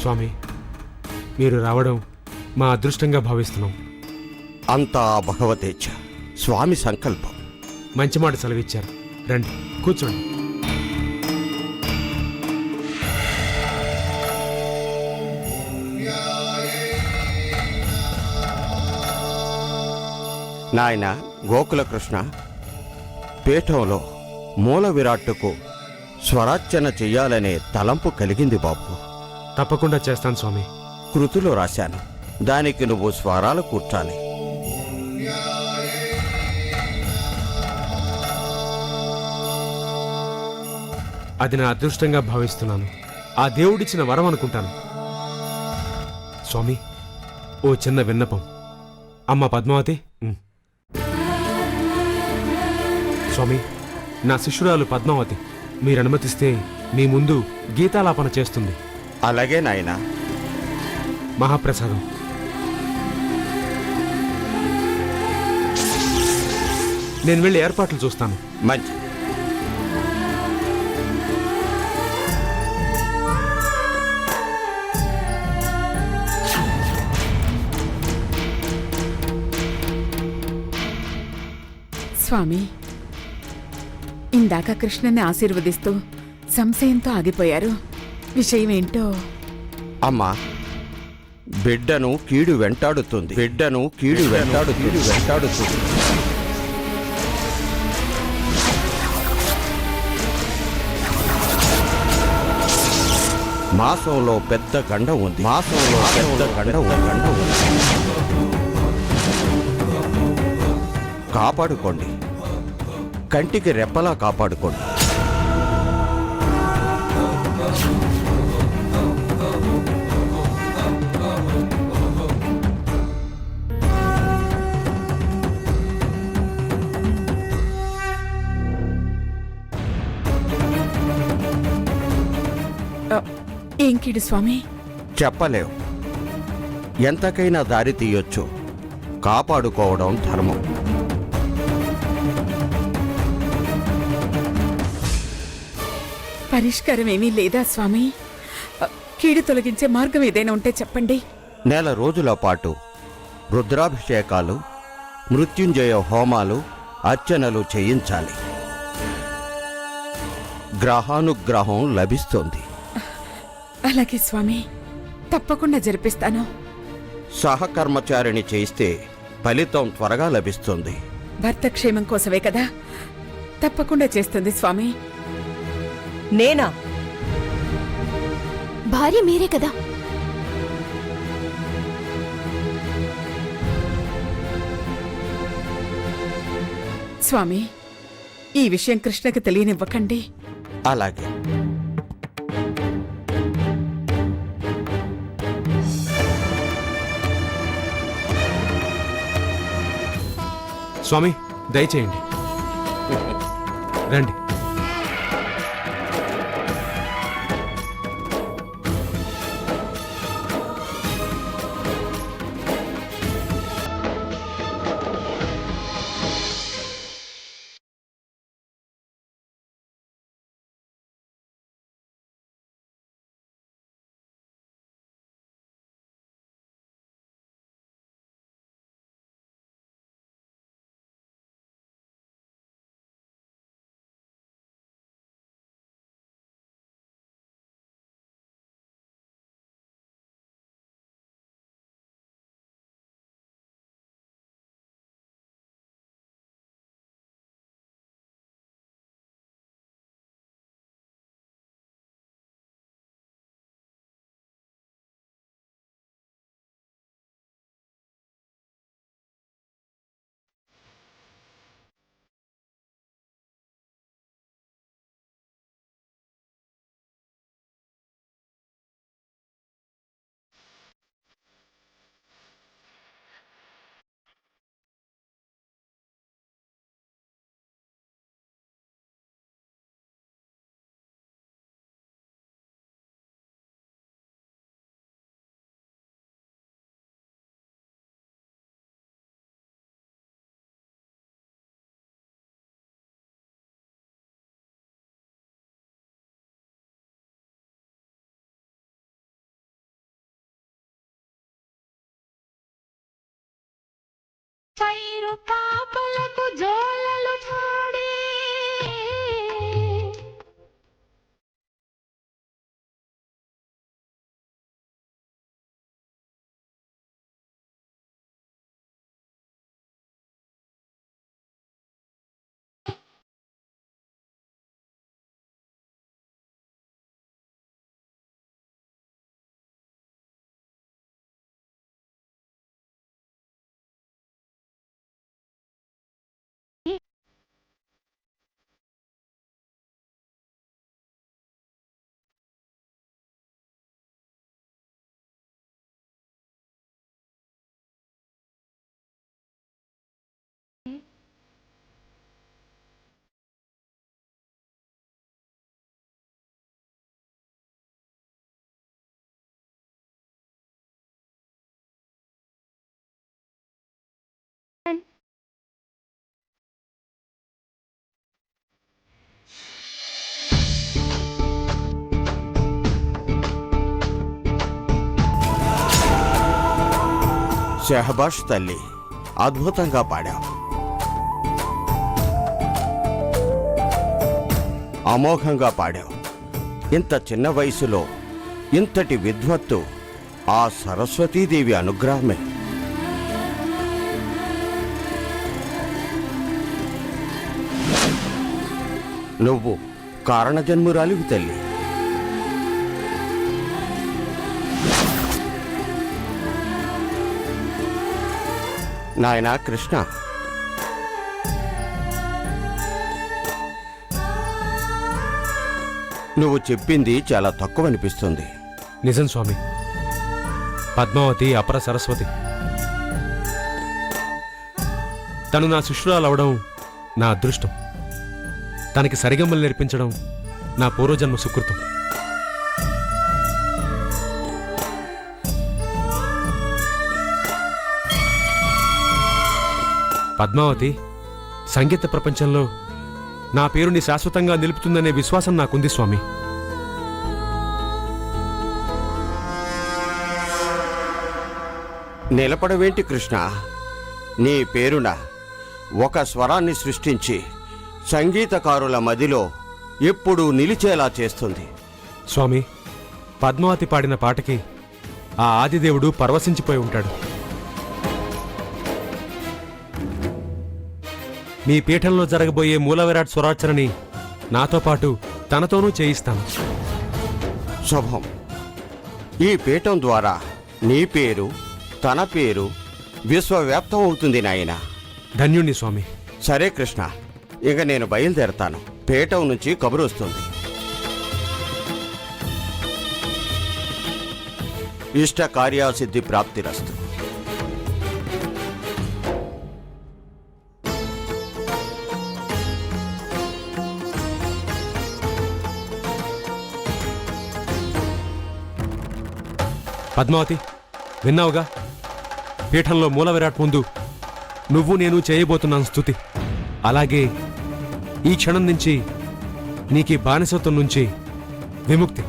స్వామి, మీరు రావడం మా అదృష్టంగా భావిస్తున్నాం. అంతా భగవతేచ్ఛ, స్వామి సంకల్పం. మంచి మాట సెలవిచ్చారు. రండి, కూర్చోండి. నాయన గోకులకృష్ణ, పీఠంలో మూల విరాట్టుకు స్వరార్చన చెయ్యాలనే తలంపు కలిగింది బాబు. తప్పకుండా చేస్తాను స్వామి. కృతిలో రాశాను, దానికి నువ్వు స్వరాలు కూర్చాలి. అది నా అదృష్టంగా భావిస్తున్నాను. ఆ దేవుడిచ్చిన వరం అనుకుంటాను. స్వామి, ఓ చిన్న విన్నపం. అమ్మ పద్మావతి, స్వామి, నా శిష్యురాలు పద్మావతి మీరు అనుమతిస్తే మీ ముందు గీతాలాపన చేస్తుంది. అలాగే నాయనా. మహాప్రసాదం. నేను వెళ్ళి ఏర్పాట్లు చూస్తాను. మంచి. స్వామి, ఇందాక కృష్ణని ఆశీర్వదిస్తూ సంశయంతో ఆగిపోయారు. విషయమేంటో? అమ్మా, బిడ్డను కీడు వెంటాడుతుంది, బిడ్డను కీడు వెంటాడుతుంది. మాసంలో పెద్ద గండం ఉంది, కాపాడుకోండి, కంటికి రెప్పలా కాపాడుకోండి. ఏం కీడు స్వామి? చెప్పలేవు. ఎంతకైనా దారి తీయొచ్చు, కాపాడుకోవడం ధర్మం. పరిష్కారం ఏమీ లేదా స్వామి? కీడు తొలగించే మార్గం ఏదైనా ఉంటే చెప్పండి. నెల రోజుల పాటు రుద్రాభిషేకాలు, మృత్యుంజయ హోమాలు, అర్చనలు చేయించాలి. గ్రహానుగ్రహం లభిస్తుంది. అలాగే స్వామి, తప్పకుండా జరిపిస్తాను. సహకర్మచారిని చేయిస్తే ఫలితం త్వరగా లభిస్తుంది. భర్త క్షేమం కోసమే కదా, తప్పకుండా చేస్తుంది స్వామి. నేనా? భార్య మీరే కదా. స్వామి, ఈ విషయం కృష్ణకి తెలియనివ్వకండి. అలాగే. స్వామి, దయచేయండి. రండి. పైరు పాపలకు జోలలు చూడే షహబాష్ తల్లి, అద్భుతంగా పాడావు. అమోఘంగా పాడావు. ఇంత చిన్న వయసులో ఇంతటి విద్వత్తు ఆ సరస్వతీదేవి అనుగ్రహమే. నువ్వు కారణజన్మురాలివి తల్లి. నాయనా కృష్ణ, నువ్వు చెప్పింది చాలా తక్కువ అనిపిస్తుంది. నిజం స్వామి. పద్మావతి అపర సరస్వతి. తను నా శిష్యురాలవడం నా అదృష్టం. తనకి సరిగమ్మలు నేర్పించడం నా పూర్వజన్మ సుకృతం. పద్మావతి సంగీత ప్రపంచంలో నా పేరుని శాశ్వతంగా నిలుపుతుందనే విశ్వాసం నాకుంది స్వామి. నిలబడవేంటి కృష్ణ? నీ పేరున ఒక స్వరాన్ని సృష్టించి సంగీతకారుల మదిలో ఎప్పుడూ నిలిచేలా చేస్తుంది. స్వామి, పద్మావతి పాడిన పాటకి ఆ ఆదిదేవుడు పరవశించిపోయి ఉంటాడు. మీ పీఠంలో జరగబోయే మూలవిరాట్ స్వరార్చనని నాతో పాటు తనతోనూ చేయిస్తాను. శుభం. ఈ పీఠం ద్వారా నీ పేరు, తన పేరు విశ్వవ్యాప్తం అవుతుంది నాయనా. ధన్యుణ్ణి స్వామి. సరే కృష్ణ, ఇక నేను బయలుదేరతాను. పీఠం నుంచి కబురు వస్తుంది. ఇష్ట కార్యసిద్ధి ప్రాప్తిరస్తు. పద్మావతి, విన్నావుగా? పీఠంలో మూలవిరాట్ ముందు నువ్వు నేను చేయబోతున్నాను స్తుతి. అలాగే ఈ క్షణం నుంచి నీకీ బానిసత్వం నుంచి విముక్తి.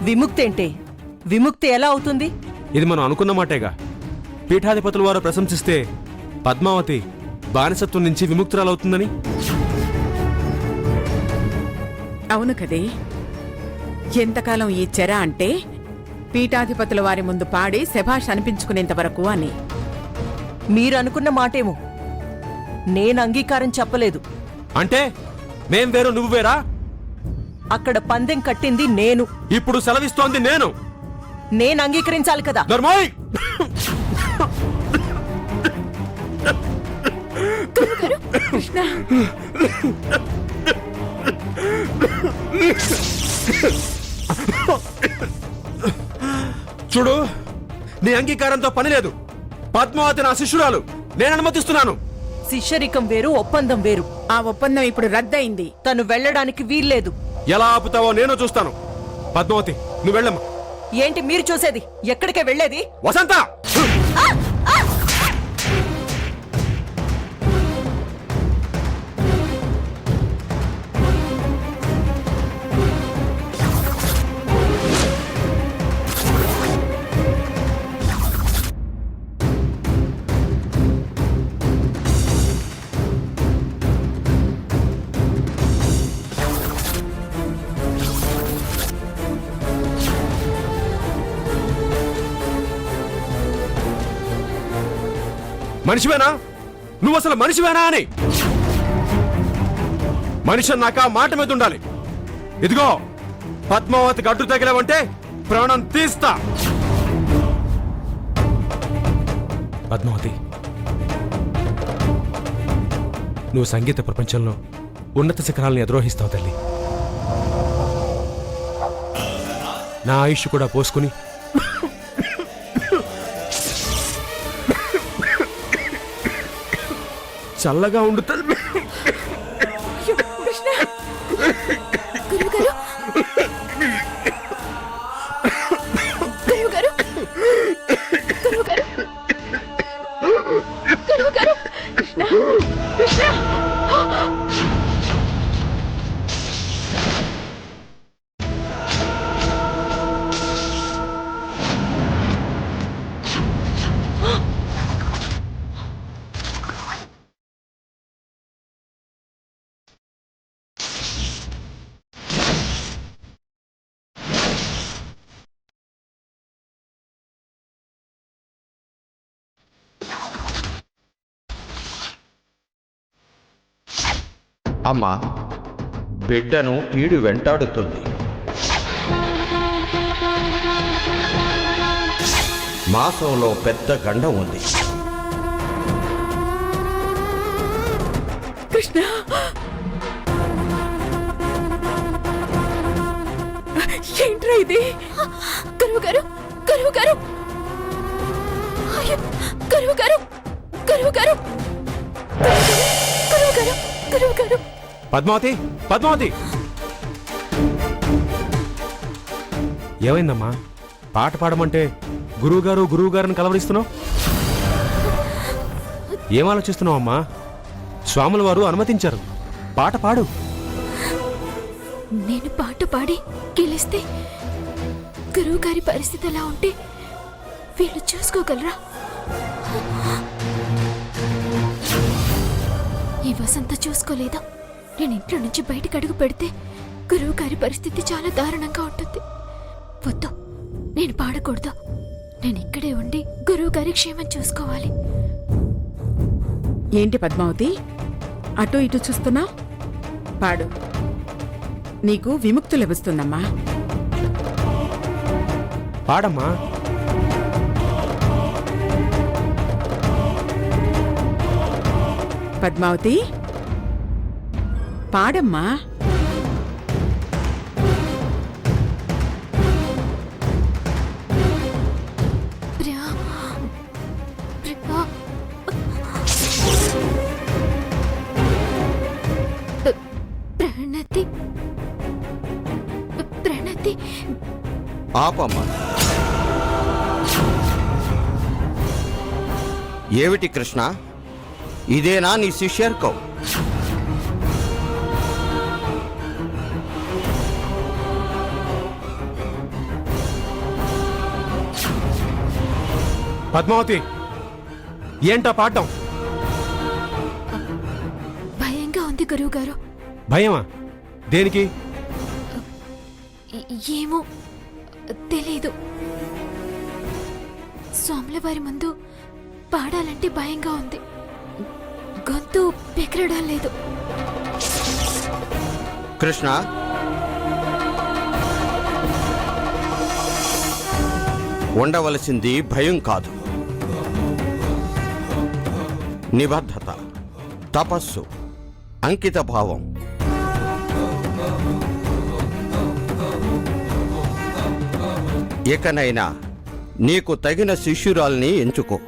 విముక్తి ఏంటే? విముక్తి ఎలా అవుతుంది? ఇది మనం అనుకున్న మాటేగా. పీఠాధిపతుల వారు ప్రశంసిస్తే పద్మావతి బానిసత్వం నుంచి విముక్తురాలవుతుందని. అవును కదే. ఎంతకాలం ఈ చెర అంటే పీఠాధిపతుల వారి ముందు పాడి శభాష్ అనిపించుకునేంత వరకు అని. మీరనుకున్న మాటేమో. నేను అంగీకారం చెప్పలేదు. అంటే మేం వేరు నువ్వు వేరా? అక్కడ పందెం కట్టింది నేను. ఇప్పుడు సెలవిస్తోంది నేను. నేను అంగీకరించాలి కదా. ధర్మాయ్! కృష్ణ, చూడు, నీ అంగీకారంతో పని లేదు. పద్మావతి నా శిష్యురాలు. నేను అనుమతిస్తున్నాను. శిష్యరికం వేరు, ఒప్పందం వేరు. ఆ ఒప్పందం ఇప్పుడు రద్దయింది. తను వెళ్ళడానికి వీల్లేదు. ఎలా ఆపుతావో నేను చూస్తాను. పద్మావతి, నువ్వు వెళ్ళమ్మా. ఏంటి మీరు చూసేది? ఎక్కడికే వెళ్ళేది? వసంత! మనిషివేనా? నువ్వు అసలు మనిషివేనా అని. మనిషి అన్నాక మాట మీద ఉండాలి. ఇదిగో పద్మావతికి అడ్డు తగిలావంటే ప్రాణం తీస్తా. పద్మావతి, నువ్వు సంగీత ప్రపంచంలో ఉన్నత శిఖరాలను ఎదురోహిస్తావు తల్లి. నా ఆయుష్ కూడా పోసుకుని చల్లగా ఉండు తల్లి. గురువుగారు గురువుగారు గురువుగారు గురువుగారు కృష్ణ కృష్ణ అమ్మా, బిడ్డను కీడు వెంటాడుతుంది. మాసంలో పెద్ద గండం ఉంది. కృష్ణ, ఏంట్రా ఇది? గురువుగారు గురువుగారు గురువుగారు గురువుగారు గురువుగారు గురువుగారు పద్మావతి, పద్మావతి, ఏమైందమ్మా? పాట పాడమంటే గురువుగారు గురువుగారిని కలవరిస్తున్నావు. ఏం ఆలోచిస్తున్నావు అమ్మా? స్వాముల వారు అనుమతించారు, పాట పాడు. నేను పాట పాడి గెలిస్తే గురువుగారి పరిస్థితి ఎలా ఉంటే వీళ్ళు చూసుకోగలరా? ఈ వసంత చూసుకోలేదా? నేను ఇంట్లో నుంచి బయటకు అడుగు పెడితే గురువుగారి పరిస్థితి చాలా దారుణంగా ఉంటుంది. వద్దు, నేను పాడకూడదు. నేను ఇక్కడే ఉండి గురువుగారి క్షేమం చూసుకోవాలి. ఏంటి పద్మావతి, అటు ఇటు చూస్తున్నా? పాడు, నీకు విముక్తి లభిస్తుందమ్మా. పాడమ్మా. పద్మావతి, పాడమ్మా. ప్రణతి ప్రణతి ఆపమ్మా. ఏమిటి కృష్ణ, ఇదేనా నీ శిష్యర్కం? పద్మావతి, ఏంటా పాడటం? భయంగా ఉంది గురువుగారు. భయమా? దేనికి? ఏమో తెలీదు. స్వాముల వారి ముందు పాడాలంటే భయంగా ఉంది. గొంతు పెకరడం లేదు. కృష్ణ, ఉండవలసింది భయం కాదు, నిబద్ధత, తపస్సు, అంకిత భావం. ఇకనైనా నీకు తగిన శిష్యురాల్ని ఎంచుకో.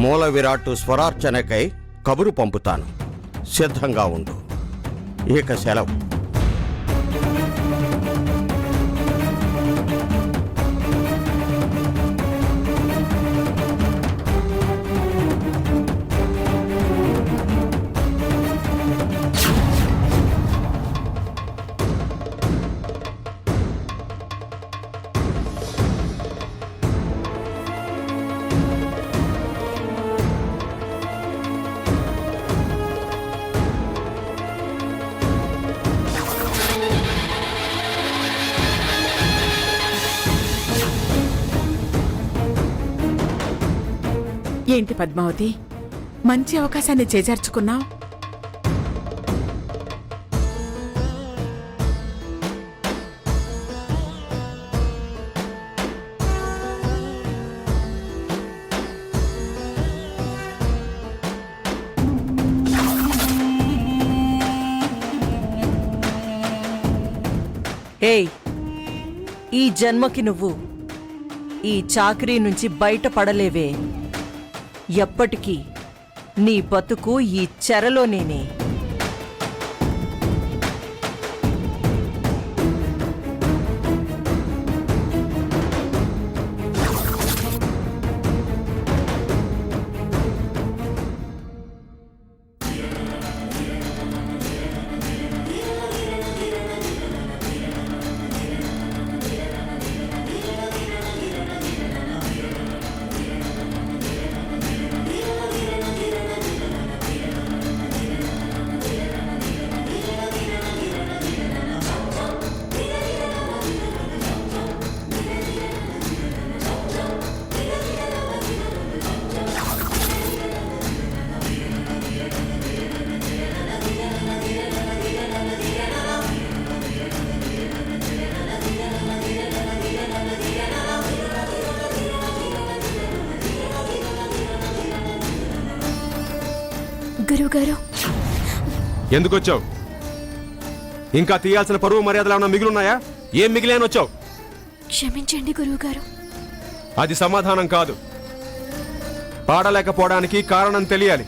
మూల విరాట్టు స్వరార్చనకై కబురు పంపుతాను, సిద్ధంగా ఉండు. ఇక సెలవు. ఏంటి పద్మావతి, మంచి అవకాశాన్ని చేజార్చుకున్నావు. ఏయ్, ఈ జన్మకి నువ్వు ఈ చాకరీ నుంచి బయటపడలేవే. ఎప్పటికీ నీ బతుకు ఈ చెరలోనేనే. గురువుగారు, ఎందుకు వచ్చావు? ఇంకా తీయాల్సిన పరువు మర్యాదలు ఏమైనా మిగిలిన్నాయా? ఏం మిగిలేని వచ్చావు? క్షమించండి గురువుగారు. అది సమాధానం కాదు. పాడలేకపోవడానికి కారణం తెలియాలి,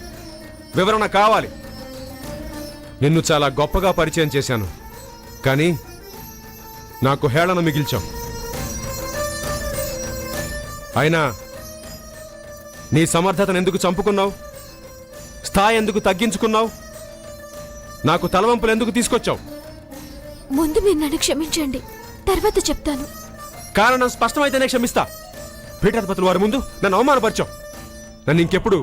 వివరణ కావాలి. నిన్ను చాలా గొప్పగా పరిచయం చేశాను, కానీ నాకు హేళన మిగిల్చావు. అయినా నీ సమర్థతను ఎందుకు చంపుకున్నావు? స్థాయి ఎందుకు తగ్గించుకున్నావు? నాకు తలవంపులు ఎందుకు తీసుకొచ్చావు? ముందు మీరు నన్ను క్షమించండి, తర్వాత చెప్తాను. కారణం స్పష్టమైతేనే క్షమిస్తా. పీఠాధిపతుల వారి ముందు నన్ను అవమానపరిచావు. నన్ను ఇంకెప్పుడు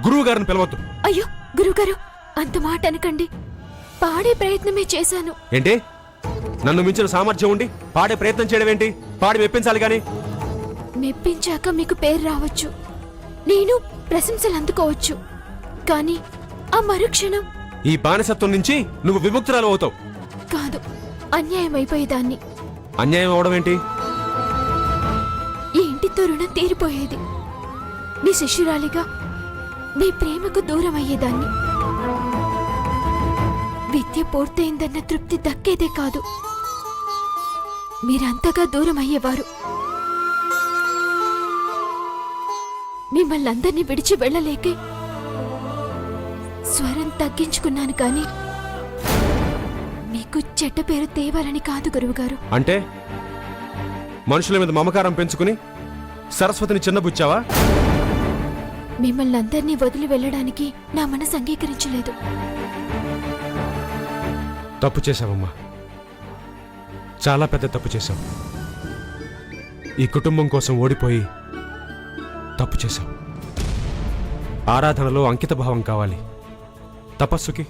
గురువు గారిని పిలవద్దు. అయ్యో గురువుగారు, అంత మాట అనకండి. పాడే ప్రయత్నమే చేశాను. ఏంటి? నన్ను మించిన సామర్థ్యం ఉండి పాడే ప్రయత్నం చేయడం ఏంటి? పాడి మెప్పించాలి గాని. మెప్పించాక మీకు పేరు రావచ్చు, నేను ప్రశంసలు అందుకోవచ్చు, కానీ ఆ మరుక్షణం ఈ బానిసత్వం నుంచి నువ్వు విముక్తురాలు అవుతావు. కాదు, అన్యాయం అయిపోయేదాన్ని. అన్యాయం అవడం ఏంటి? ఈ ఇంటితో రుణం తీరిపోయేది. మీ శిష్యురాలిగా మీ ప్రేమకు దూరం అయ్యేదాన్ని. విద్య పూర్తయిందన్న తృప్తి దక్కేదే కాదు, మీరంతగా దూరం అయ్యేవారు. మిమ్మల్ని అందరినీ విడిచి వెళ్ళలేకే స్వరం తగ్గించుకున్నాను, కానీ మీకు చెడ్డ పేరు తేవాలని కాదు గురువుగారు. అంటే మనుషుల మీద మమకారం పెంచుకుని సరస్వతిని చిన్నబుచ్చావా? మిమ్మల్ని అందరినీ వదిలి వెళ్ళడానికి నా మనసు అంగీకరించలేదు. తప్పు చేశావమ్మా, చాలా పెద్ద తప్పు చేశావు. ఈ కుటుంబం కోసం ఓడిపోయి తప్పు చేశావు. ఆరాధనలో అంకిత భావం కావాలి, తపస్సుకి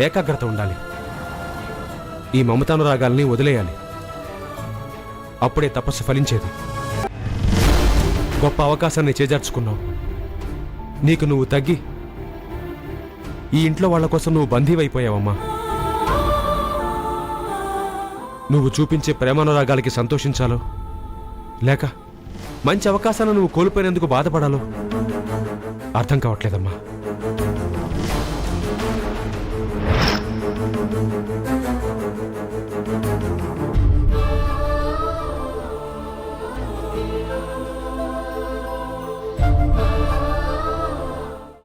ఏకాగ్రత ఉండాలి. ఈ మమతానురాగాల్ని వదిలేయాలి, అప్పుడే తపస్సు ఫలించేది. గొప్ప అవకాశాన్ని చేజార్చుకున్నావు. నీకు నువ్వు తగ్గి ఈ ఇంట్లో వాళ్ల కోసం నువ్వు బందీవైపోయావమ్మా. నువ్వు చూపించే ప్రేమానురాగాలకి సంతోషించాలో, లేక మంచి అవకాశాలను నువ్వు కోల్పోయినందుకు బాధపడాలో అర్థం కావట్లేదమ్మా.